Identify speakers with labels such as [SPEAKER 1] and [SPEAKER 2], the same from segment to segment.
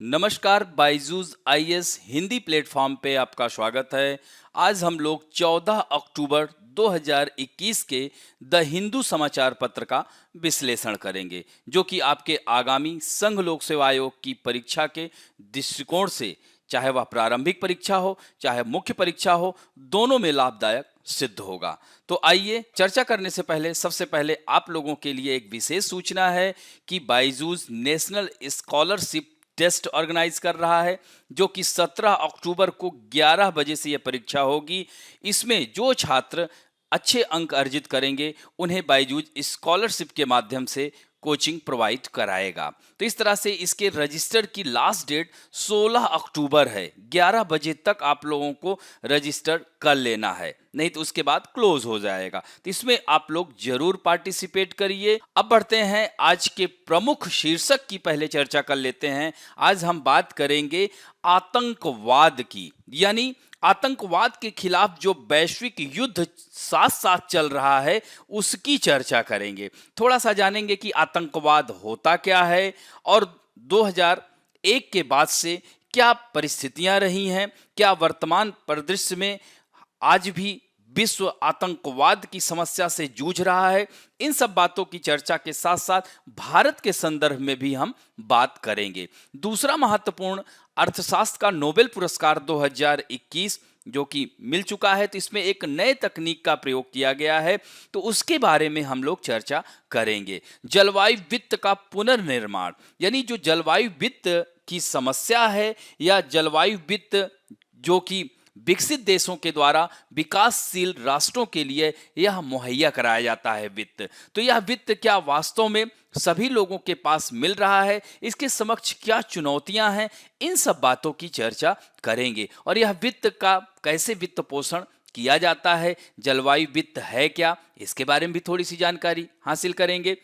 [SPEAKER 1] नमस्कार, Byju's IAS Hindi platform पे आपका स्वागत है। आज हम लोग 14 अक्टूबर 2021 के द हिंदू समाचार पत्र का विश्लेषण करेंगे, जो कि आपके आगामी संघ लोक सेवा आयोग की परीक्षा के दृष्टिकोण से, चाहे वह प्रारंभिक परीक्षा हो चाहे मुख्य परीक्षा हो, दोनों में लाभदायक सिद्ध होगा। तो आइए चर्चा करने से पहले सबसे पहले आप लोगों के लिए एक विशेष सूचना है कि Byju's national scholarship test organise कर रहा है, जो कि 17 अक्टूबर को 11 बजे से यह परीक्षा होगी। इसमें जो छात्र अच्छे अंक अर्जित करेंगे उन्हें बायजूस स्कॉलरशिप के माध्यम से कोचिंग प्रोवाइड कराएगा। तो इस तरह से इसके रजिस्टर की लास्ट डेट 16 अक्टूबर है। 11 बजे तक आप लोगों को रजिस्टर कर लेना है, नहीं तो उसके बाद क्लोज हो जाएगा। तो इसमें आप लोग जरूर पार्टिसिपेट करिए। अब बढ़ते हैं आज के प्रमुख शीर्षक की पहले चर्चा कर लेते हैं। आज हम बात करेंगे आतंकवाद की, यानी आतंकवाद के खिलाफ जो वैश्विक युद्ध साथ साथ चल रहा है उसकी चर्चा करेंगे। थोड़ा सा जानेंगे कि आतंकवाद होता क्या है और 2001 के बाद से क्या परिस्थितियां रही हैं, क्या वर्तमान परिदृश्य में आज भी विश्व आतंकवाद की समस्या से जूझ रहा है। इन सब बातों की चर्चा के साथ साथ भारत के संदर्भ में भी हम बात करेंगे। दूसरा महत्वपूर्ण, अर्थशास्त्र का नोबेल पुरस्कार 2021 जो कि मिल चुका है, तो इसमें एक नए तकनीक का प्रयोग किया गया है, तो उसके बारे में हम लोग चर्चा करेंगे। जलवायु वित्त का पुनर्निर्माण, यानी जो जलवायु वित्त की समस्या है या जलवायु वित्त जो कि विकसित देशों के द्वारा विकासशील राष्ट्रों के लिए यह मुहैया कराया जाता है वित्त, तो यह वित्त क्या वास्तव में सभी लोगों के पास मिल रहा है, इसके समक्ष क्या चुनौतियां हैं, इन सब बातों की चर्चा करेंगे। और यह वित्त का कैसे वित्त पोषण किया जाता है, जलवायु वित्त है क्या, इसके बारे में भी थोड़ी सी जानकारी हासिल करेंगे।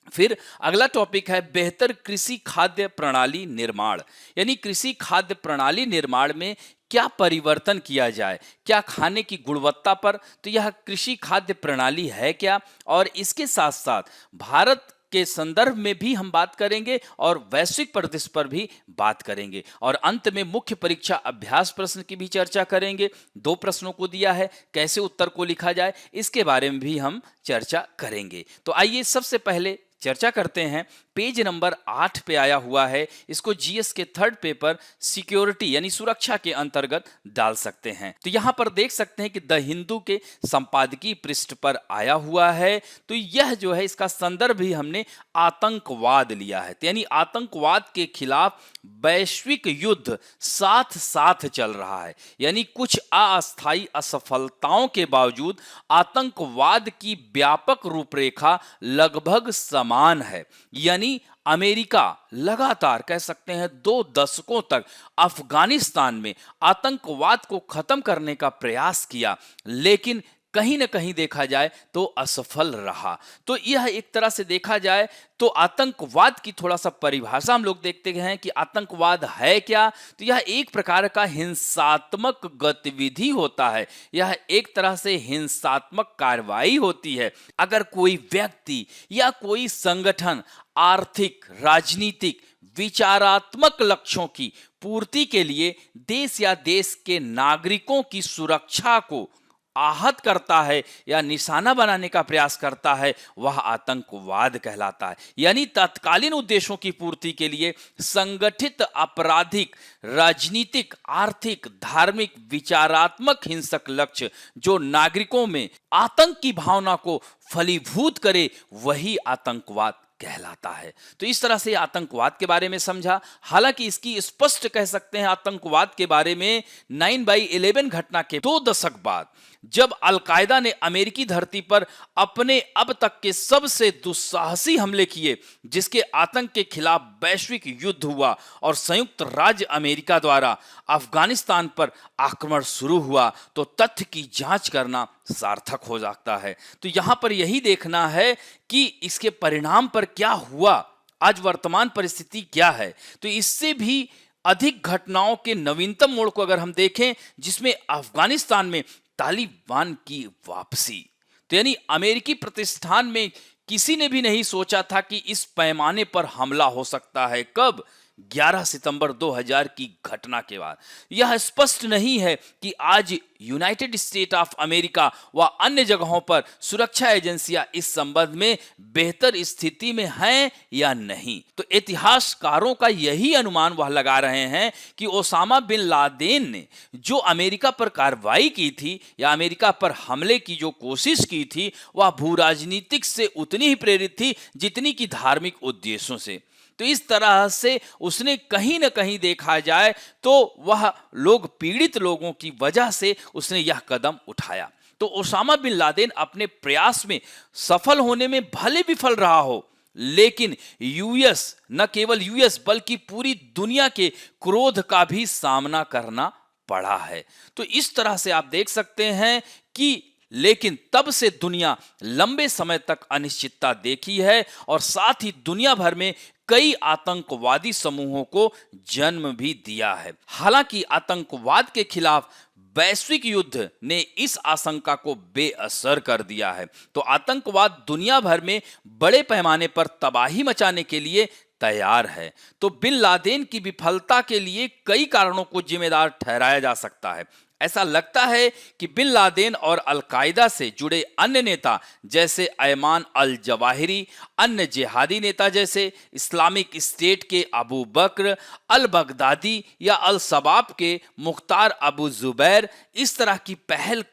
[SPEAKER 1] फिर अगला टॉपिक है बेहतर कृषि खाद्य प्रणाली निर्माण, यानी कृषि खाद्य प्रणाली निर्माण में क्या परिवर्तन किया जाए, क्या खाने की गुणवत्ता पर, तो यह कृषि खाद्य प्रणाली है क्या, और इसके साथ साथ भारत के संदर्भ में भी हम बात करेंगे और वैश्विक परिदृश्य पर भी बात करेंगे। और अंत में मुख्य परीक्षा अभ्यास प्रश्न की भी चर्चा करेंगे। 2 प्रश्नों को दिया है, कैसे उत्तर को लिखा जाए इसके बारे में भी हम चर्चा करेंगे। तो आइए सबसे पहले चर्चा करते हैं। पेज नंबर 8 पे आया हुआ है, इसको जीएस के 3rd पेपर सिक्योरिटी यानी सुरक्षा के अंतर्गत डाल सकते हैं। तो यहां पर देख सकते हैं कि द हिंदू के संपादकीय पृष्ठ पर आया हुआ है। तो यह जो है इसका संदर्भ भी हमने आतंकवाद लिया है, यानी आतंकवाद के खिलाफ वैश्विक युद्ध साथ साथ चल रहा है, यानी कुछ अस्थायी असफलताओं के बावजूद आतंकवाद की व्यापक रूपरेखा लगभग समान है। यानी अमेरिका लगातार कह सकते हैं 2 दशकों तक अफगानिस्तान में आतंकवाद को खत्म करने का प्रयास किया, लेकिन कहीं ना कहीं देखा जाए तो असफल रहा। तो यह एक तरह से देखा जाए तो आतंकवाद की थोड़ा सा परिभाषा हम लोग देखते हैं कि आतंकवाद है क्या। तो यह एक प्रकार का हिंसात्मक गतिविधि होता है, यह एक तरह से हिंसात्मक कार्रवाई होती है। अगर कोई व्यक्ति या कोई संगठन आर्थिक, राजनीतिक, विचारात्मक लक्ष्यों की पूर्ति के लिए देश या देश के नागरिकों की सुरक्षा को आहत करता है या निशाना बनाने का प्रयास करता है, वह आतंकवाद कहलाता है। यानी तत्कालीन उद्देश्यों की पूर्ति के लिए संगठित आपराधिक, राजनीतिक, आर्थिक, धार्मिक, विचारात्मक हिंसक लक्ष्य जो नागरिकों में आतंक की भावना को फलीभूत करे, वही आतंकवाद कहलाता है। तो इस तरह से आतंकवाद के बारे में समझा। हालांकि इसकी स्पष्ट कह सकते हैं आतंकवाद के बारे में 9/11 घटना के 2 दशक बाद, जब अलकायदा ने अमेरिकी धरती पर अपने अब तक के सबसे दुस्साहसी हमले किए, जिसके आतंक के खिलाफ वैश्विक युद्ध हुआ और संयुक्त राज्य अमेरिका द्वारा अफगानिस्तान पर आक्रमण शुरू हुआ, तो तथ्य की जांच करना सार्थक हो जाता है। तो यहां पर यही देखना है कि इसके परिणाम पर क्या हुआ, आज वर्तमान परिस्थिति क्या है। तो इससे भी अधिक घटनाओं के नवीनतम मोड़ को अगर हम देखें, जिसमें अफगानिस्तान में तालिबान की वापसी, तो यानी अमेरिकी प्रतिष्ठान में किसी ने भी नहीं सोचा था कि इस पैमाने पर हमला हो सकता है। कब? 11 सितंबर 2000 की घटना के बाद। यह स्पष्ट नहीं है कि आज यूनाइटेड स्टेट ऑफ अमेरिका व अन्य जगहों पर सुरक्षा एजेंसियां इस संबंध में बेहतर स्थिति में हैं या नहीं। तो इतिहासकारों का यही अनुमान वह लगा रहे हैं कि ओसामा बिन लादेन ने जो अमेरिका पर कार्रवाई की थी या अमेरिका पर हमले की जो कोशिश की थी, वह भू राजनीतिक से उतनी ही प्रेरित थी जितनी कि धार्मिक उद्देश्यों से। तो इस तरह से उसने कहीं ना कहीं देखा जाए तो वह लोग, पीड़ित लोगों की वजह से उसने यह कदम उठाया। तो ओसामा बिन लादेन अपने प्रयास में सफल होने में भले विफल रहा हो, लेकिन यूएस, न केवल यूएस बल्कि पूरी दुनिया के क्रोध का भी सामना करना पड़ा है। तो इस तरह से आप देख सकते हैं कि लेकिन तब से दुनिया लंबे समय तक अनिश्चितता देखी है और साथ ही दुनिया भर में कई आतंकवादी समूहों को जन्म भी दिया है। हालांकि आतंकवाद के खिलाफ वैश्विक युद्ध ने इस आशंका को बेअसर कर दिया है। तो आतंकवाद दुनिया भर में बड़े पैमाने पर तबाही मचाने के लिए तैयार है। तो बिन लादेन की विफलता के लिए कई कारणों को जिम्मेदार ठहराया जा सकता है। ऐसा लगता है कि बिन लादेन और अलकायदा से जुड़े अन्य नेता जैसे अयमान अल जवाहिरी, अन्य जिहादी नेता जैसे इस्लामिक स्टेट के अबू बकर अल बगदादी या अल शबाब के मुख्तार अबू जुबैर, इस तरह की पहल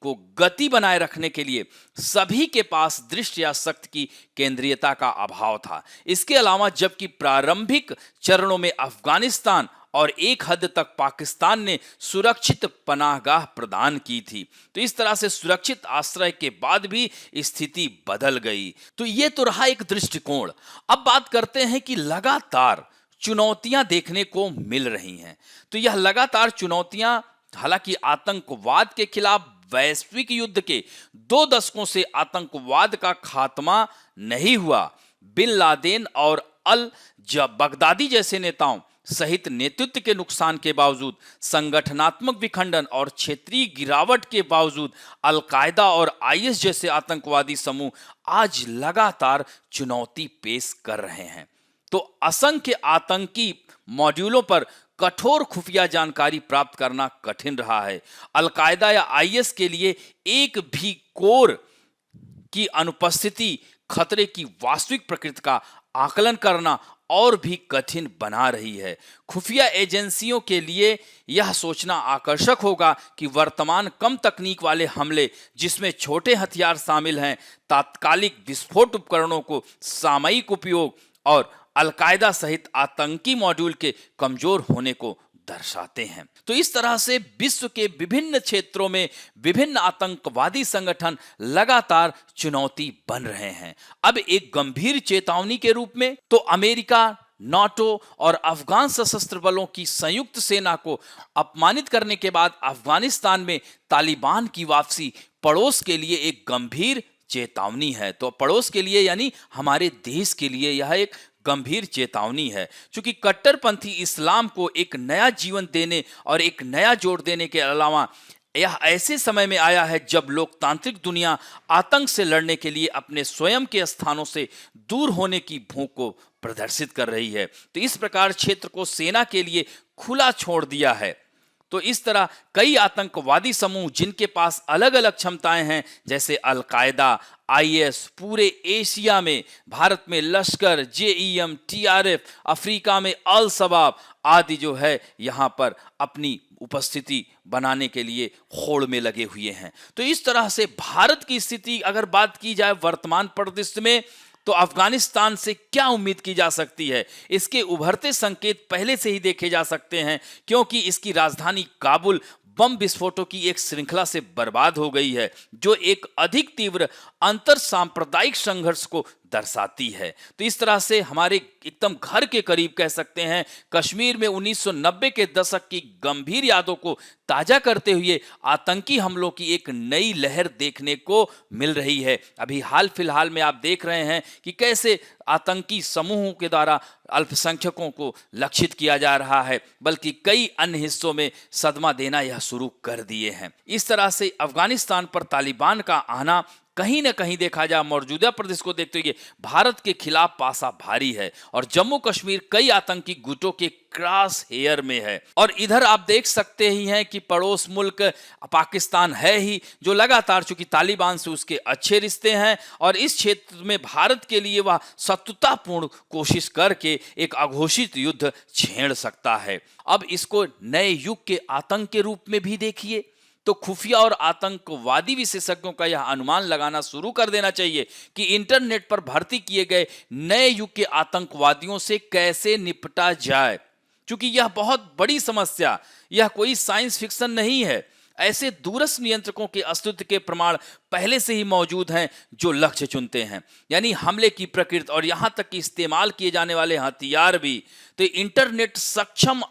[SPEAKER 1] को गति बनाए रखने के लिए सभी के पास दृष्टि या शक्ति की केंद्रीयता का अभाव था। इसके अलावा जबकि प्रारंभिक चरणों में अफगानिस्तान और एक हद तक पाकिस्तान ने सुरक्षित पनाहगाह प्रदान की थी, तो इस तरह से सुरक्षित आश्रय के बाद भी स्थिति बदल गई। तो ये तो रहा एक दृष्टिकोण। अब बात करते हैं कि लगातार चुनौतियां देखने को मिल रही हैं। तो यह लगातार चुनौतियां, हालांकि आतंकवाद के खिलाफ वैश्विक युद्ध के 2 दशकों से आतंकवाद का खात्मा नहीं हुआ। बिन लादेन और अल बगदादी जैसे नेताओं सहित नेतृत्व के नुकसान के बावजूद, संगठनात्मक विखंडन और क्षेत्रीय गिरावट के बावजूद अलकायदा और आईएस जैसे आतंकवादी समूह आज लगातार चुनौती पेश कर रहे हैं। तो असंख्य आतंकी मॉड्यूलों पर कठोर खुफिया जानकारी प्राप्त करना कठिन रहा है। अलकायदा या आईएस के लिए एक भी कोर की अनुपस्थिति खतरे की वास्तविक प्रकृति का आकलन करना और भी कठिन बना रही है। खुफिया एजेंसियों के लिए यह सोचना आकर्षक होगा कि वर्तमान कम तकनीक वाले हमले, जिसमें छोटे हथियार शामिल हैं, तात्कालिक विस्फोट उपकरणों को सामयिक उपयोग और अलकायदा सहित आतंकी मॉड्यूल के कमजोर होने को दर्शाते हैं। तो इस तरह से विश्व के विभिन्न क्षेत्रों में विभिन्न आतंकवादी संगठन लगातार चुनौती बन रहे हैं। अब एक गंभीर चेतावनी के रूप में तो अमेरिका, नाटो और अफगान सशस्त्र बलों की संयुक्त सेना को अपमानित करने के बाद अफगानिस्तान में तालिबान की वापसी पड़ोस के लिए एक गंभीर चेतावनी है। तो पड़ोस के लिए यानी हमारे देश के लिए यह एक गंभीर चेतावनी है, क्योंकि कट्टरपंथी इस्लाम को एक नया जीवन देने और एक नया जोड़ देने के अलावा यह ऐसे समय में आया है जब लोकतांत्रिक दुनिया आतंक से लड़ने के लिए अपने स्वयं के स्थानों से दूर होने की भूख को प्रदर्शित कर रही है। तो इस प्रकार क्षेत्र को सेना के लिए खुला छोड़ दिया है। तो इस तरह कई आतंकवादी समूह जिनके पास अलग अलग क्षमताएं हैं, जैसे अलकायदा, आईएस, पूरे एशिया में भारत में लश्कर, जेईएम, टीआरएफ, अफ्रीका में अल शबाब आदि जो है यहाँ पर अपनी उपस्थिति बनाने के लिए होड़ में लगे हुए हैं। तो इस तरह से भारत की स्थिति अगर बात की जाए वर्तमान परिदृश्य में, तो अफगानिस्तान से क्या उम्मीद की जा सकती है? इसके उभरते संकेत पहले से ही देखे जा सकते हैं, क्योंकि इसकी राजधानी काबुल बम विस्फोटों की एक श्रृंखला से बर्बाद हो गई है, जो एक अधिक तीव्र अंतर सांप्रदायिक संघर्ष को दर्शाती है। तो इस तरह से हमारे एकदम घर के करीब कह सकते हैं, कश्मीर में 1990 के दशक की गंभीर यादों को ताजा करते हुए आतंकी हमलों की एक नई लहर देखने को मिल रही है। अभी हाल फिलहाल में आप देख रहे हैं कि कैसे आतंकी समूहों के द्वारा अल्पसंख्यकों को लक्षित किया जा रहा है, बल्कि कई अन्य हिस्सों में सदमा देना यह शुरू कर दिए हैं। इस तरह से अफगानिस्तान पर तालिबान का आना कहीं ना कहीं देखा जाए मौजूदा प्रदेश को देखते हुए भारत के खिलाफ पासा भारी है और जम्मू कश्मीर कई आतंकी गुटों के क्रॉस हेयर में है। और इधर आप देख सकते ही हैं कि पड़ोस मुल्क पाकिस्तान है ही, जो लगातार चूंकि तालिबान से उसके अच्छे रिश्ते हैं और इस क्षेत्र में भारत के लिए वह शत्रुतापूर्ण कोशिश करके एक अघोषित युद्ध छेड़ सकता है। अब इसको नए युग के आतंक के रूप में भी देखिए तो खुफिया और आतंकवादी विशेषज्ञों का यह अनुमान लगाना शुरू कर देना चाहिए कि इंटरनेट पर भर्ती किए गए नए युग के आतंकवादियों से कैसे निपटा जाए, क्योंकि यह बहुत बड़ी समस्या, यह कोई साइंस फिक्शन नहीं है। ऐसे दूरस्थ नियंत्रकों के अस्तित्व के प्रमाण पहले से ही मौजूद हैं जो लक्ष्य चुनते हैं, यानी हमले की प्रकृति और यहां तक कि इस्तेमाल किए जाने वाले हथियार भी। तो इंटरनेट सक्षम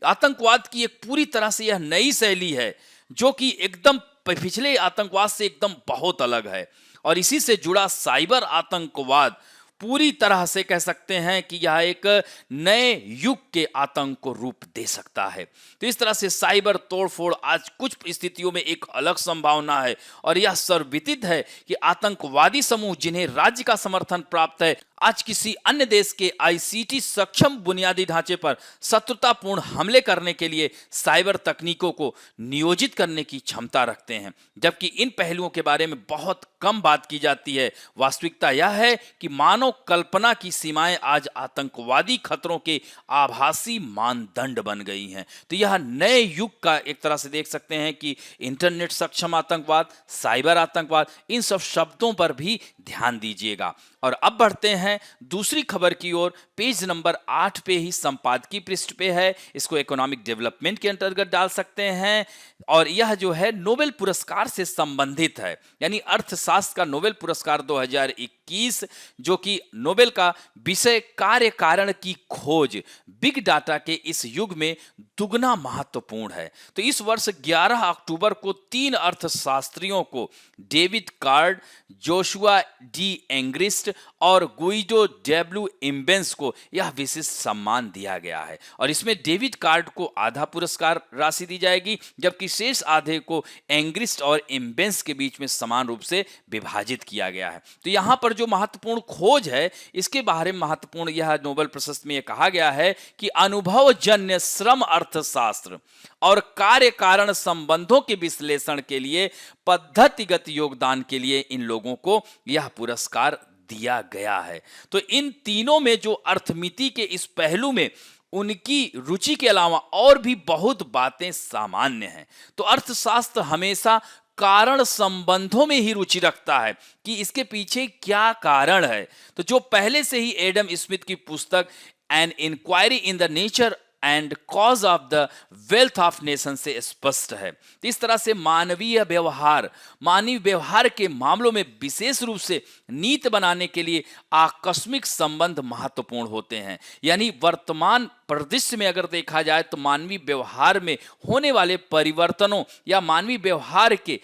[SPEAKER 1] आतंकवाद की एक पूरी तरह से यह नई शैली है जो कि एकदम पिछले आतंकवाद से एकदम बहुत अलग है। और इसी से जुड़ा साइबर आतंकवाद पूरी तरह से कह सकते हैं कि यह एक नए युग के आतंक को रूप दे सकता है। तो इस तरह से साइबर तोड़फोड़ आज कुछ स्थितियों में एक अलग संभावना है और यह सर्वविदित है कि आतंकवादी समूह जिन्हें राज्य का समर्थन प्राप्त है आज किसी अन्य देश के आईसीटी सक्षम बुनियादी ढांचे पर शत्रुतापूर्ण हमले करने के लिए साइबर तकनीकों को नियोजित करने की क्षमता रखते हैं, जबकि इन पहलुओं के बारे में बहुत कम बात की जाती है। वास्तविकता यह है कि मानव कल्पना की सीमाएं आज आतंकवादी खतरों के आभासी मानदंड बन गई हैं। तो यह नए युग का एक तरह से देख सकते हैं कि इंटरनेट सक्षम आतंकवाद, साइबर आतंकवाद, इन सब शब्दों पर भी ध्यान दीजिएगा। और अब बढ़ते हैं दूसरी खबर की ओर। पेज नंबर 8 पे ही संपादकीय पृष्ठ पे है, इसको इकोनॉमिक डेवलपमेंट के अंतर्गत डाल सकते हैं और यह जो है नोबेल पुरस्कार से संबंधित है, यानी अर्थशास्त्र का नोबेल पुरस्कार 2021, जो कि नोबेल का विषय कार्य कारण की खोज, बिग डाटा के इस युग में दुगना महत्वपूर्ण है। तो इस वर्ष 11 अक्टूबर को 3 अर्थशास्त्रियों को, David card, Joshua D Angrist और गुइडो डब्ल्यू इम्बेंस को यह विशिष्ट सम्मान दिया गया है। और इसमें डेविड कार्ड को आधा पुरस्कार राशि दी जाएगी, जबकि शेष आधे को एंग्रिस्ट और इम्बेंस के बीच में समान रूप से विभाजित किया गया है। तो यहाँ पर जो महत्वपूर्ण खोज है इसके बारे में महत्वपूर्ण यह नोबेल प्रशस्ति में यह कहा गया है कि अनुभवजन्य श्रम अर्थशास्त्र और कार्य कारण संबंधों के विश्लेषण के लिए पद्धतिगत योगदान के लिए इन लोगों को यह पुरस्कार दिया गया है। तो इन तीनों में जो अर्थमिति के इस पहलू में उनकी रुचि के अलावा और भी बहुत बातें सामान्य हैं। तो अर्थशास्त्र हमेशा कारण संबंधों में ही रुचि रखता है कि इसके पीछे क्या कारण है। तो जो पहले से ही एडम स्मिथ की पुस्तक an inquiry in the nature and cause of the wealth of nation से स्पष्ट है। तो इस तरह से मानवीय व्यवहार के मामलों में विशेष रूप से नीति बनाने के लिए आकस्मिक संबंध महत्वपूर्ण होते हैं। यानी वर्तमान परिदृश्य में अगर देखा जाए तो मानवीय व्यवहार में होने वाले परिवर्तनों या मानवीय व्यवहार के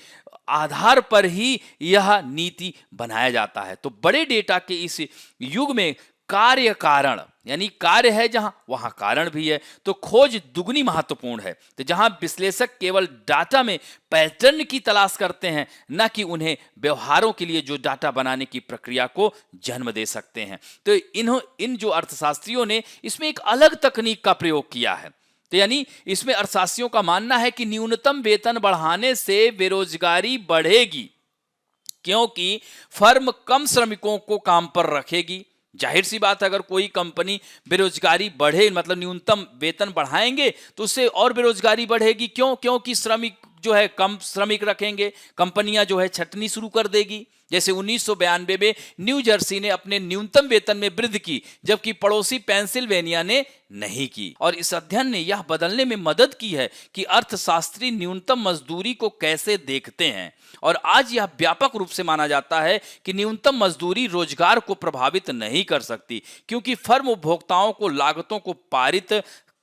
[SPEAKER 1] आधार पर ही यह नीति बनाया जाता है। तो बड़े डेटा के इस युग में कार्य कारण, यानी कार्य है जहां वहां कारण भी है, तो खोज दुगनी महत्वपूर्ण है। तो जहां विश्लेषक केवल डाटा में पैटर्न की तलाश करते हैं, न कि उन्हें व्यवहारों के लिए जो डाटा बनाने की प्रक्रिया को जन्म दे सकते हैं। तो इन जो अर्थशास्त्रियों ने इसमें एक अलग तकनीक का प्रयोग किया है। तो यानी इसमें अर्थशास्त्रियों का मानना है कि न्यूनतम वेतन बढ़ाने से बेरोजगारी बढ़ेगी, क्योंकि फर्म कम श्रमिकों को काम पर रखेगी। जाहिर सी बात है, अगर कोई कंपनी बेरोजगारी बढ़े, मतलब न्यूनतम वेतन बढ़ाएंगे तो उससे और बेरोजगारी बढ़ेगी। क्योंकि श्रमिक जो है कम श्रमिक रखेंगे, कंपनियां जो है छटनी शुरू कर देगी। जैसे 1992 में न्यू जर्सी ने अपने न्यूनतम वेतन में वृद्धि की, जबकि पड़ोसी पेंसिल्वेनिया ने नहीं की। और इस अध्ययन ने यह बदलने में मदद की है कि अर्थशास्त्री न्यूनतम मजदूरी को कैसे देखते हैं। और आज यह व्यापक रूप से माना जाता है कि न्यूनतम मजदूरी रोजगार को प्रभावित नहीं कर सकती, क्योंकि फर्म उपभोक्ताओं को लागतों को पारित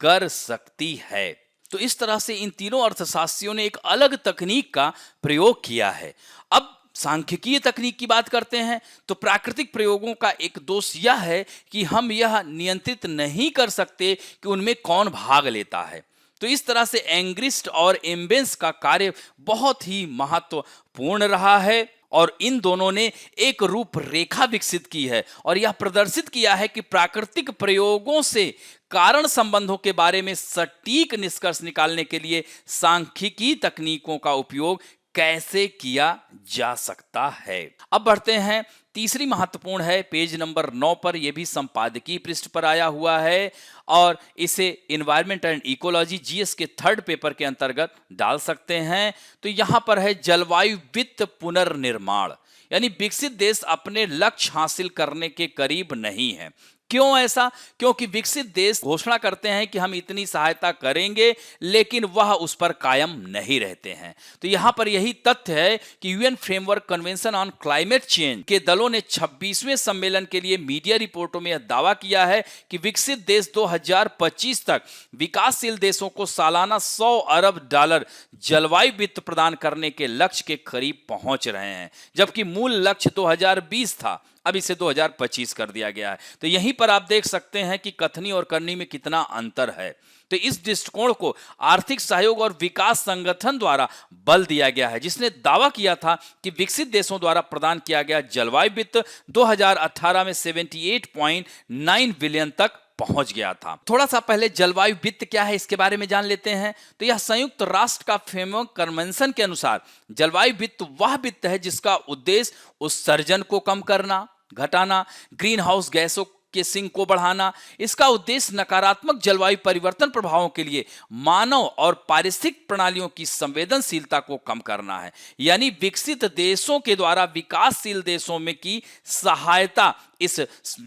[SPEAKER 1] कर सकती है। तो इस तरह से इन तीनों अर्थशास्त्रियों ने एक अलग तकनीक का प्रयोग किया है। अब सांख्यिकीय तकनीक की बात करते हैं तो प्राकृतिक प्रयोगों का एक दोष यह है कि हम यह नियंत्रित नहीं कर सकते कि उनमें कौन भाग लेता है। तो इस तरह से एंग्रिस्ट और एम्बेंस का कार्य बहुत ही महत्वपूर्ण रहा है और इन दोनों ने एक रूपरेखा विकसित की है और यह प्रदर्शित किया है कि प्राकृतिक प्रयोगों से कारण संबंधों के बारे में सटीक निष्कर्ष निकालने के लिए सांख्यिकी तकनीकों का उपयोग कैसे किया जा सकता है। अब बढ़ते हैं, तीसरी महत्वपूर्ण है, पेज नंबर 9 पर, यह भी संपादकीय पृष्ठ पर आया हुआ है और इसे इन्वायरमेंट एंड इकोलॉजी जीएस के 3rd पेपर के अंतर्गत डाल सकते हैं। तो यहां पर है जलवायु वित्त पुनर्निर्माण, यानी विकसित देश अपने लक्ष्य हासिल करने के करीब नहीं है। क्यों ऐसा? क्योंकि विकसित देश घोषणा करते हैं कि हम इतनी सहायता करेंगे, लेकिन वह उस पर कायम नहीं रहते हैं। तो यहां पर यही तथ्य है कि UN framework convention on climate change के दलों ने 26वें सम्मेलन के लिए मीडिया रिपोर्टों में यह दावा किया है कि विकसित देश 2025 तक विकासशील देशों को सालाना $100 अरब जलवायु वित्त प्रदान करने के लक्ष्य के करीब पहुंच रहे हैं, जबकि मूल लक्ष्य 2020 था, अब इसे 2025 कर दिया गया है। तो यहीं पर आप देख सकते हैं कि कथनी और करनी में कितना अंतर है। तो इस दृष्टिकोण को आर्थिक सहयोग और विकास संगठन द्वारा बल दिया गया है, जिसने दावा किया था कि विकसित देशों द्वारा प्रदान किया गया जलवायु वित्त 2018 में 78.9 बिलियन तक पहुंच गया था। थोड़ा सा पहले जलवायु वित्त क्या है इसके बारे में जान लेते हैं। तो यह संयुक्त राष्ट्र का फ्रेमवर्क कन्वेंशन के अनुसार जलवायु वित्त वह वित्त है जिसका उद्देश्य उत्सर्जन को कम करना, घटाना, ग्रीन हाउस गैसों के सिंक को बढ़ाना। इसका उद्देश्य नकारात्मक जलवायु परिवर्तन प्रभावों के लिए मानव और पारिस्थितिक प्रणालियों की संवेदनशीलता को कम करना है, यानी विकसित देशों के द्वारा विकासशील देशों में की सहायता इस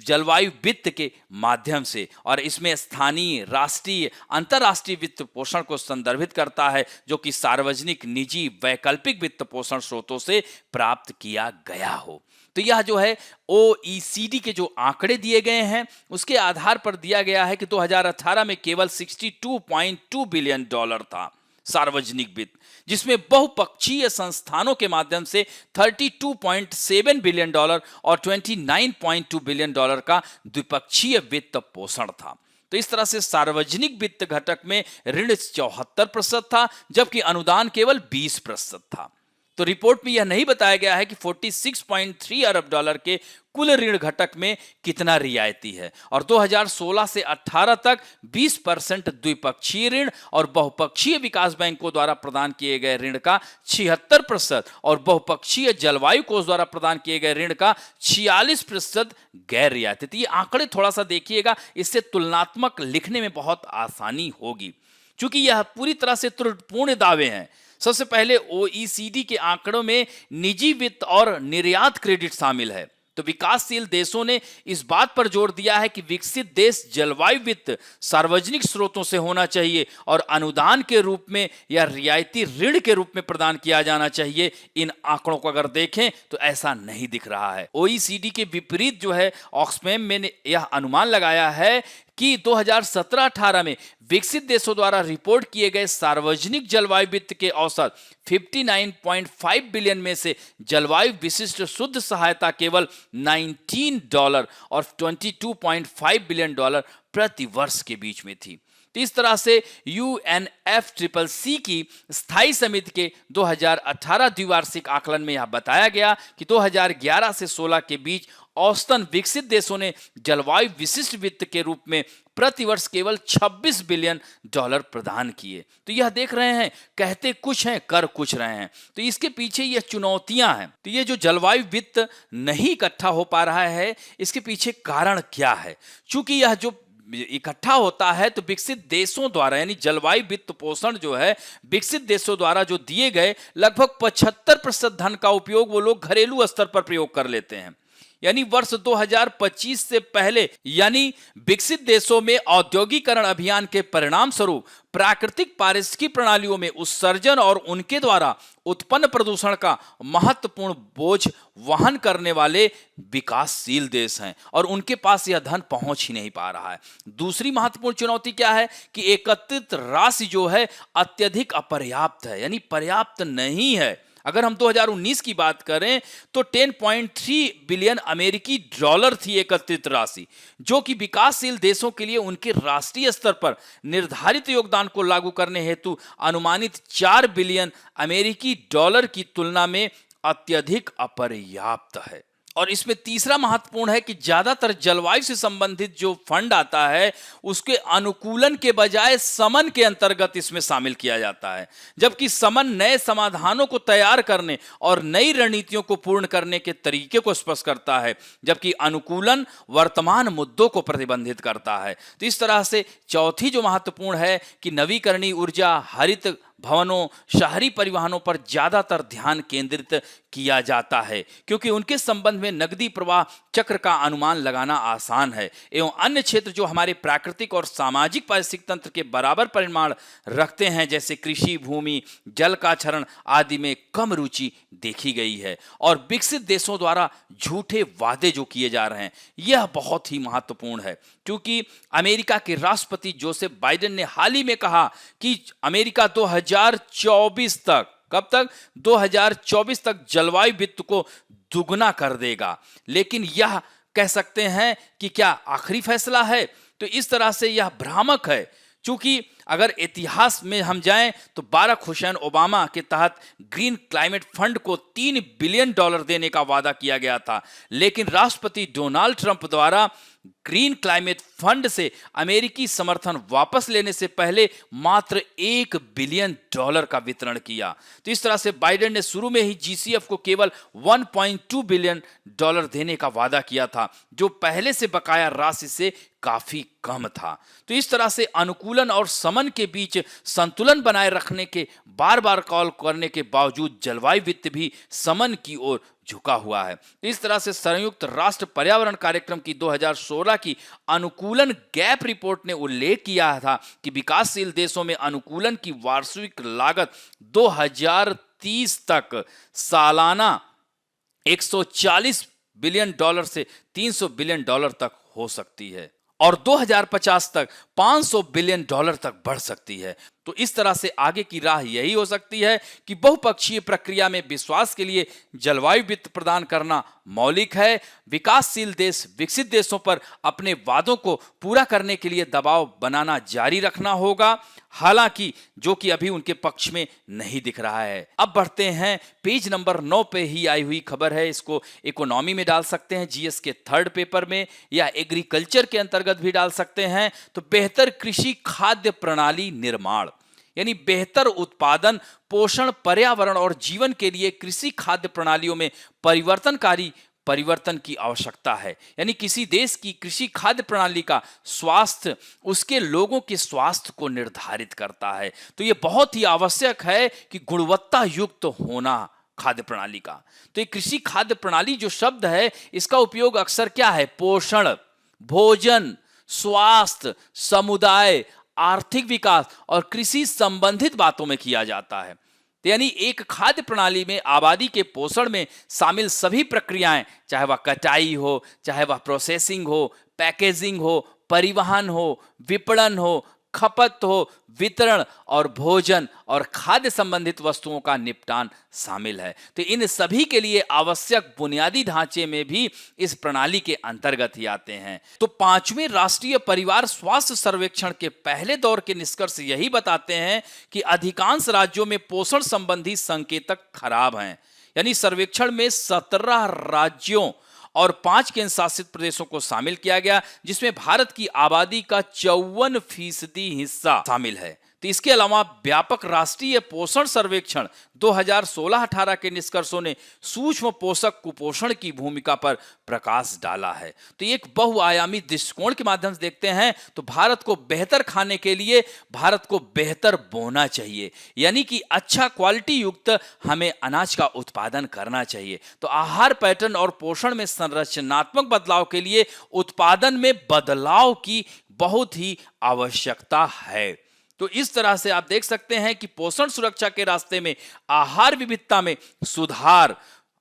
[SPEAKER 1] जलवायु वित्त के माध्यम से, और इसमें स्थानीय, राष्ट्रीय, अंतर्राष्ट्रीय वित्त पोषण को संदर्भित करता है, जो कि सार्वजनिक, निजी, वैकल्पिक वित्त पोषण स्रोतों से प्राप्त किया गया हो। तो यह जो है OECD के जो आंकड़े दिए गए हैं उसके आधार पर दिया गया है कि 2018 में केवल $62.2 बिलियन था सार्वजनिक वित्त, जिसमें बहुपक्षीय संस्थानों के माध्यम से $32.7 बिलियन और $29.2 बिलियन का द्विपक्षीय वित्त पोषण था। तो इस तरह से सार्वजनिक वित्त घटक में ऋण 74% था, जबकि अनुदान केवल 20% था। तो रिपोर्ट में यह नहीं बताया गया है कि $46.3 अरब के कुल ऋण घटक में कितना रियायती है, और 2016 से 18 तक 20% द्विपक्षीय ऋण और बहुपक्षीय विकास बैंकों द्वारा प्रदान किए गए ऋण का 76% और बहुपक्षीय जलवायु कोष द्वारा प्रदान किए गए ऋण का 46% गैर रियायती। तो ये आंकड़े थोड़ा सा देखिएगा, इससे तुलनात्मक लिखने में बहुत आसानी होगी, क्योंकि यह पूरी तरह से त्रुटिपूर्ण दावे हैं। सबसे पहले OECD के आंकड़ों में निजी वित्त और निर्यात क्रेडिट शामिल है। तो विकासशील देशों ने इस बात पर जोर दिया है कि विकसित देश जलवायु वित्त सार्वजनिक स्रोतों से होना चाहिए और अनुदान के रूप में या रियायती ऋण के रूप में प्रदान किया जाना चाहिए। इन आंकड़ों को अगर देखें तो ऐसा नहीं दिख रहा है। OECD के विपरीत जो है ऑक्सफैम ने यह अनुमान लगाया है कि 2017-18 में विकसित देशों द्वारा रिपोर्ट किए गए सार्वजनिक जलवायु वित्त के औसत 59.5 बिलियन में से जलवायु विशिष्ट शुद्ध सहायता केवल $19 और $22.5 बिलियन प्रति वर्ष के बीच में थी। तो इस तरह से UNFCCC की स्थायी समिति के 2018 द्विवार्षिक आकलन में यह बताया गया कि 2011 से 16 के बीच औसतन विकसित देशों ने जलवायु विशिष्ट वित्त के रूप में प्रतिवर्ष केवल $26 बिलियन प्रदान किए। तो यह देख रहे हैं, कहते कुछ हैं, कर कुछ रहे हैं। तो इसके पीछे ये चुनौतियां हैं। तो ये जो जलवायु वित्त नहीं इकट्ठा हो पा रहा है, इसके पीछे कारण क्या है? चूंकि यह जो इकट्ठा होता है तो विकसित देशों द्वारा, यानी जलवायु वित्त पोषण जो है विकसित देशों द्वारा जो दिए गए लगभग 75% धन का उपयोग वो लोग घरेलू स्तर पर प्रयोग कर लेते हैं। यानी वर्ष 2025 से पहले, यानी विकसित देशों में औद्योगिकरण अभियान के परिणाम स्वरूप प्राकृतिक पारिस्थितिकी प्रणालियों में उत्सर्जन और उनके द्वारा उत्पन्न प्रदूषण का महत्वपूर्ण बोझ वहन करने वाले विकासशील देश हैं और उनके पास यह धन पहुंच ही नहीं पा रहा है। दूसरी महत्वपूर्ण चुनौती क्या है कि एकत्रित राशि जो है अत्यधिक अपर्याप्त है, यानी पर्याप्त नहीं है। अगर हम 2019 की बात करें तो 10.3 बिलियन अमेरिकी डॉलर थी एकत्रित राशि, जो कि विकासशील देशों के लिए उनके राष्ट्रीय स्तर पर निर्धारित योगदान को लागू करने हेतु अनुमानित 4 बिलियन अमेरिकी डॉलर की तुलना में अत्यधिक अपर्याप्त है। और इसमें तीसरा महत्वपूर्ण है कि ज्यादातर जलवायु से संबंधित जो फंड आता है उसके अनुकूलन के बजाय समन के अंतर्गत इसमें शामिल किया जाता है, जबकि समन नए समाधानों को तैयार करने और नई रणनीतियों को पूर्ण करने के तरीके को स्पष्ट करता है, जबकि अनुकूलन वर्तमान मुद्दों को प्रतिबंधित करता है। तो इस तरह से चौथी जो महत्वपूर्ण है कि नवीकरणीय ऊर्जा, हरित भवनों, शहरी परिवहनों पर ज्यादातर ध्यान केंद्रित किया जाता है, क्योंकि उनके संबंध में नकदी प्रवाह चक्र का अनुमान लगाना आसान है एवं अन्य क्षेत्र जो हमारे प्राकृतिक और सामाजिक पारिस्थितिक तंत्र के बराबर परिमाण रखते हैं, जैसे कृषि, भूमि, जल का क्षरण आदि में कम रुचि देखी गई है। और विकसित देशों द्वारा झूठे वादे जो किए जा रहे हैं, यह बहुत ही महत्वपूर्ण है, क्योंकि अमेरिका के राष्ट्रपति जोसेफ बाइडेन ने हाल ही में कहा कि अमेरिका 2024 तक, कब तक? 2024 तक जलवायु वित्त को दुगना कर देगा। लेकिन यह कह सकते हैं कि क्या आखिरी फैसला है? तो इस तरह से यह भ्रामक है, क्योंकि अगर इतिहास में हम जाएं तो बाराक हुसैन ओबामा के तहत ग्रीन क्लाइमेट फंड को 3 बिलियन डॉलर देने का वादा किया गया था, लेकिन राष्ट्रपति डोनाल्ड ट्रंप द्वारा ग्रीन क्लाइमेट फंड से अमेरिकी समर्थन वापस लेने से पहले मात्र 1 बिलियन डॉलर का वितरण किया। तो इस तरह से बाइडेन ने शुरू में ही जीसीएफ को केवल 1.2 बिलियन डॉलर देने का वादा किया था, जो पहले से बकाया राशि से काफी कम था। तो इस तरह से अनुकूलन और समन के बीच संतुलन बनाए रखने के बार बार कॉल करने के बावजूद जलवायु वित्त भी समन की ओर झुका हुआ है। इस तरह से संयुक्त राष्ट्र पर्यावरण कार्यक्रम की 2016 की अनुकूलन गैप रिपोर्ट ने उल्लेख किया था कि विकासशील देशों में अनुकूलन की वार्षिक लागत 2030 तक सालाना 140 बिलियन डॉलर से 300 बिलियन डॉलर तक हो सकती है और 2050 तक 500 बिलियन डॉलर तक बढ़ सकती है। तो इस तरह से आगे की राह यही हो सकती है कि बहुपक्षीय प्रक्रिया में विश्वास के लिए जलवायु वित्त प्रदान करना मौलिक है। विकासशील देश विकसित देशों पर अपने वादों को पूरा करने के लिए दबाव बनाना जारी रखना होगा, हालांकि जो कि अभी उनके पक्ष में नहीं दिख रहा है। अब बढ़ते हैं पेज नंबर 9 पे ही आई हुई खबर है, इसको इकोनॉमी में डाल सकते हैं, जीएस के 3rd पेपर में, या एग्रीकल्चर के अंतर्गत भी डाल सकते हैं। तो बेहतर कृषि खाद्य प्रणाली निर्माण, यानी बेहतर उत्पादन, पोषण, पर्यावरण और जीवन के लिए कृषि खाद्य प्रणालियों में परिवर्तनकारी परिवर्तन की आवश्यकता है। यानी किसी देश की कृषि खाद्य प्रणाली का स्वास्थ्य उसके लोगों के स्वास्थ्य को निर्धारित करता है। तो यह बहुत ही आवश्यक है कि गुणवत्ता युक्त होना खाद्य प्रणाली का। तो ये कृषि खाद्य प्रणाली जो शब्द है, इसका उपयोग अक्सर क्या है? पोषण, भोजन, स्वास्थ्य, समुदाय, आर्थिक विकास और कृषि संबंधित बातों में किया जाता है। तो यानी एक खाद्य प्रणाली में आबादी के पोषण में शामिल सभी प्रक्रियाएं, चाहे वह कटाई हो, चाहे वह प्रोसेसिंग हो, पैकेजिंग हो, परिवहन हो, विपणन हो, खपत हो, वितरण और भोजन और खाद्य संबंधित वस्तुओं का निपटान शामिल है। तो इन सभी के लिए आवश्यक बुनियादी ढांचे में भी इस प्रणाली के अंतर्गत ही आते हैं। तो 5वें राष्ट्रीय परिवार स्वास्थ्य सर्वेक्षण के पहले दौर के निष्कर्ष यही बताते हैं कि अधिकांश राज्यों में पोषण संबंधी संकेतक खराब हैं। यानी सर्वेक्षण में 17 राज्यों और 5 केंद्र शासित प्रदेशों को शामिल किया गया, जिसमें भारत की आबादी का 54% हिस्सा शामिल है। तो इसके अलावा व्यापक राष्ट्रीय पोषण सर्वेक्षण 2016-18 के निष्कर्षों ने सूक्ष्म पोषक कुपोषण की भूमिका पर प्रकाश डाला है। तो एक बहुआयामी दृष्टिकोण के माध्यम से देखते हैं तो भारत को बेहतर खाने के लिए भारत को बेहतर बोना चाहिए, यानी कि अच्छा क्वालिटी युक्त हमें अनाज का उत्पादन करना चाहिए। तो आहार पैटर्न और पोषण में संरचनात्मक बदलाव के लिए उत्पादन में बदलाव की बहुत ही आवश्यकता है। तो इस तरह से आप देख सकते हैं कि पोषण सुरक्षा के रास्ते में आहार विविधता में सुधार,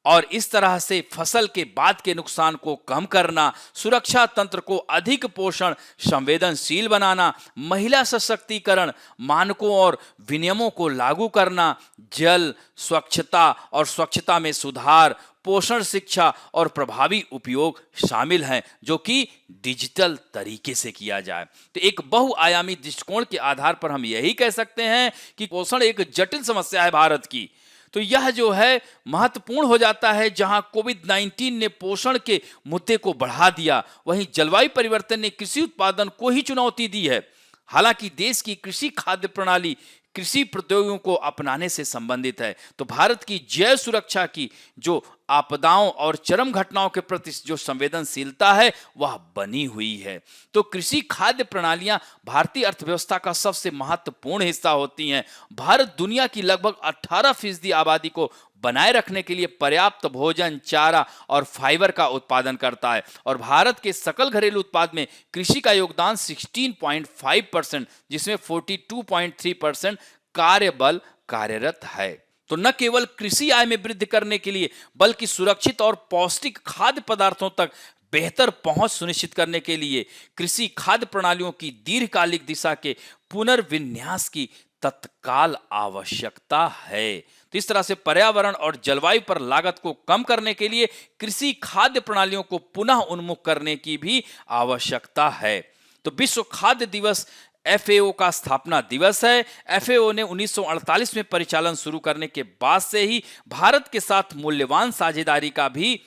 [SPEAKER 1] और इस तरह से फसल के बाद के नुकसान को कम करना, सुरक्षा तंत्र को अधिक पोषण संवेदनशील बनाना, महिला सशक्तिकरण, मानकों और विनियमों को लागू करना, जल, स्वच्छता और स्वच्छता में सुधार, पोषण शिक्षा और प्रभावी उपयोग शामिल हैं, जो कि डिजिटल तरीके से किया जाए। तो एक बहुआयामी दृष्टिकोण के आधार पर हम यही कह सकते हैं कि पोषण एक जटिल समस्या है भारत की। तो यह जो है महत्वपूर्ण हो जाता है। जहां कोविड-19 ने पोषण के मुद्दे को बढ़ा दिया, वहीं जलवायु परिवर्तन ने कृषि उत्पादन को ही चुनौती दी है। हालांकि देश की कृषि खाद्य प्रणाली कृषि प्रौद्योगिकियों को अपनाने से संबंधित है, तो भारत की जैव सुरक्षा की जो आपदाओं और चरम घटनाओं के प्रति जो संवेदनशीलता है वह बनी हुई है। तो कृषि खाद्य प्रणालियां भारतीय अर्थव्यवस्था का सबसे महत्वपूर्ण हिस्सा होती हैं। भारत दुनिया की लगभग 18% आबादी को बनाए रखने के लिए पर्याप्त भोजन, चारा और फाइबर का उत्पादन करता है, और भारत के सकल घरेलू उत्पाद में कृषि का योगदान 16.5%, जिसमें 42.3% कार्यबल कार्यरत है। तो न केवल कृषि आय में वृद्धि करने के लिए, बल्कि सुरक्षित और पौष्टिक खाद्य पदार्थों तक बेहतर पहुंच सुनिश्चित करने के लिए कृषि खाद्य प्रणालियों की दीर्घकालिक दिशा के पुनर्विन्यास की तत्काल आवश्यकता है। तो इस तरह से पर्यावरण और जलवायु पर लागत को कम करने के लिए कृषि खाद्य प्रणालियों को पुनः उन्मुख करने की भी आवश्यकता है। तो विश्व खाद्य दिवस FAO का स्थापना दिवस है। FAO ने 1948 में परिचालन शुरू करने के बाद से ही भारत के साथ मूल्यवान साझेदारी का भी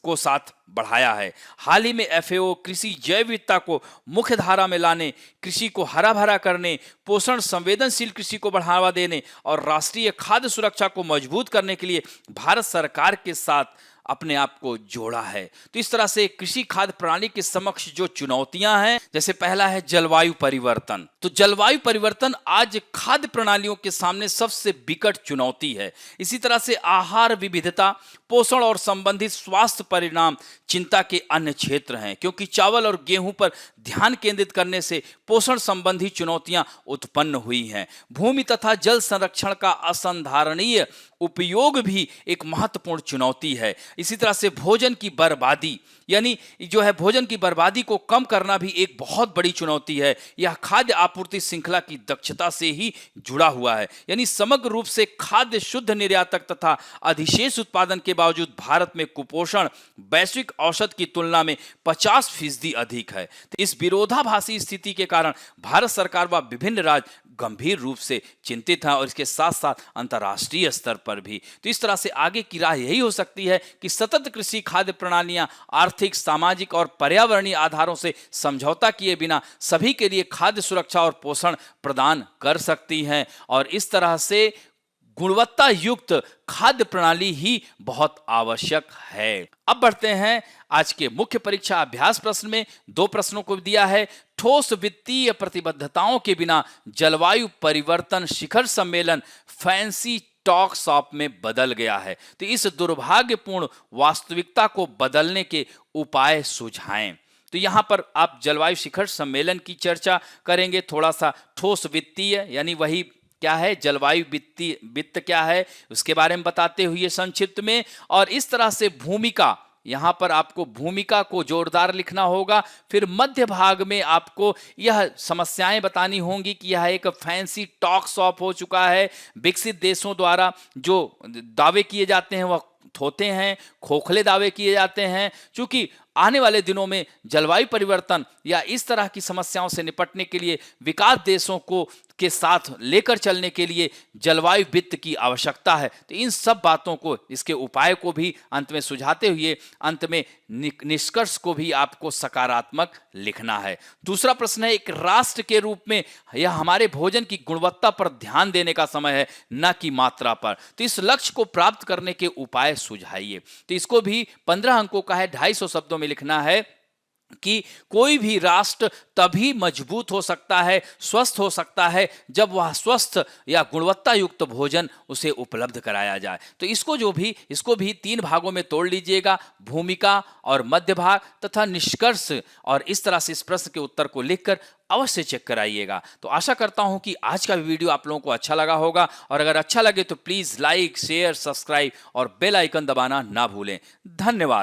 [SPEAKER 1] को साथ बढ़ाया है। हाल ही में FAO कृषि जैव विविधता को मुख्य धारा में लाने, कृषि को हरा भरा करने, पोषण संवेदनशील कृषि को बढ़ावा देने और राष्ट्रीय खाद्य सुरक्षा को मजबूत करने के लिए भारत सरकार के साथ अपने आप को जोड़ा है। तो इस तरह से कृषि खाद्य प्रणाली के समक्ष जो चुनौतियां हैं, जैसे पहला है जलवायु परिवर्तन। तो जलवायु परिवर्तन आज खाद्य प्रणालियों के सामने सबसे विकट चुनौती है। इसी तरह से आहार विविधता, पोषण और संबंधित स्वास्थ्य परिणाम चिंता के अन्य क्षेत्र हैं, क्योंकि चावल और गेहूं पर ध्यान केंद्रित करने से पोषण संबंधी चुनौतियां उत्पन्न हुई हैं। भूमि तथा जल संरक्षण का असंधारणीय उपयोग भी एक महत्वपूर्ण चुनौती है। इसी तरह से भोजन की बर्बादी, यानी जो है भोजन की बर्बादी को कम करना भी एक बहुत बड़ी चुनौती है। यह खाद्य आपूर्ति श्रृंखला की दक्षता से ही जुड़ा हुआ है। यानी समग्र रूप से खाद्य शुद्ध निर्यातक तथा अधिशेष उत्पादन के बावजूद भारत में कुपोषण वैश्विक औसत की तुलना में 50% अधिक है। तो इस विरोधाभासी स्थिति के कारण भारत सरकार व विभिन्न राज्य गंभीर रूप से चिंतित हैं, और इसके साथ साथ अंतर्राष्ट्रीय स्तर पर भी। तो इस तरह से आगे की राह यही हो सकती है कि सतत कृषि खाद्य प्रणालियां आर्थिक, सामाजिक और पर्यावरणीय आधारों से समझौता किए बिना सभी के लिए खाद्य सुरक्षा और पोषण प्रदान कर सकती हैं, और इस तरह से गुणवत्ता युक्त खाद्य प्रणाली ही बहुत आवश्यक है। अब बढ़ते हैं आज के मुख्य परीक्षा अभ्यास प्रश्न में। 2 प्रश्नों को दिया है। ठोस वित्तीय प्रतिबद्धताओं के बिना जलवायु परिवर्तन शिखर सम्मेलन फैंसी टॉक शॉप में बदल गया है। तो इस दुर्भाग्यपूर्ण वास्तविकता को बदलने के उपाय सुझाएं। तो यहां पर आप जलवायु शिखर सम्मेलन की चर्चा करेंगे, थोड़ा सा ठोस वित्तीय यानी वही क्या है, जलवायु वित्त क्या है उसके बारे में बताते हुए संक्षिप्त में, और इस तरह से भूमिका, यहां पर आपको भूमिका को जोरदार लिखना होगा। फिर मध्य भाग में आपको यह समस्याएं बतानी होंगी कि यह एक फैंसी टॉक शॉप हो चुका है। विकसित देशों द्वारा जो दावे किए जाते हैं वह होते हैं, खोखले दावे किए जाते हैं। क्योंकि आने वाले दिनों में जलवायु परिवर्तन या इस तरह की समस्याओं से निपटने के लिए विकास देशों को के साथ लेकर चलने के लिए जलवायु वित्त की आवश्यकता है। तो इन सब बातों को, इसके उपाय को भी अंत में सुझाते हुए अंत में निष्कर्ष को भी आपको सकारात्मक लिखना है। दूसरा प्रश्न है, एक राष्ट्र के रूप में यह हमारे भोजन की गुणवत्ता पर ध्यान देने का समय है, न कि मात्रा पर। तो इस लक्ष्य को प्राप्त करने के उपाय सुझाइए। तो इसको भी 15 अंकों का है, 250 शब्दों में लिखना है। कि कोई भी राष्ट्र तभी मजबूत हो सकता है, स्वस्थ हो सकता है, जब वह स्वस्थ या गुणवत्ता युक्त भोजन उसे उपलब्ध कराया जाए। तो इसको भी 3 भागों में तोड़ लीजिएगा, भूमिका और मध्य भाग तथा निष्कर्ष, और इस तरह से इस प्रश्न के उत्तर को लिखकर अवश्य चेक कराइएगा। तो आशा करता हूं कि आज का वीडियो आप लोगों को अच्छा लगा होगा, और अगर अच्छा लगे तो प्लीज लाइक, शेयर, सब्सक्राइब और बेल आइकन दबाना ना भूलें। धन्यवाद।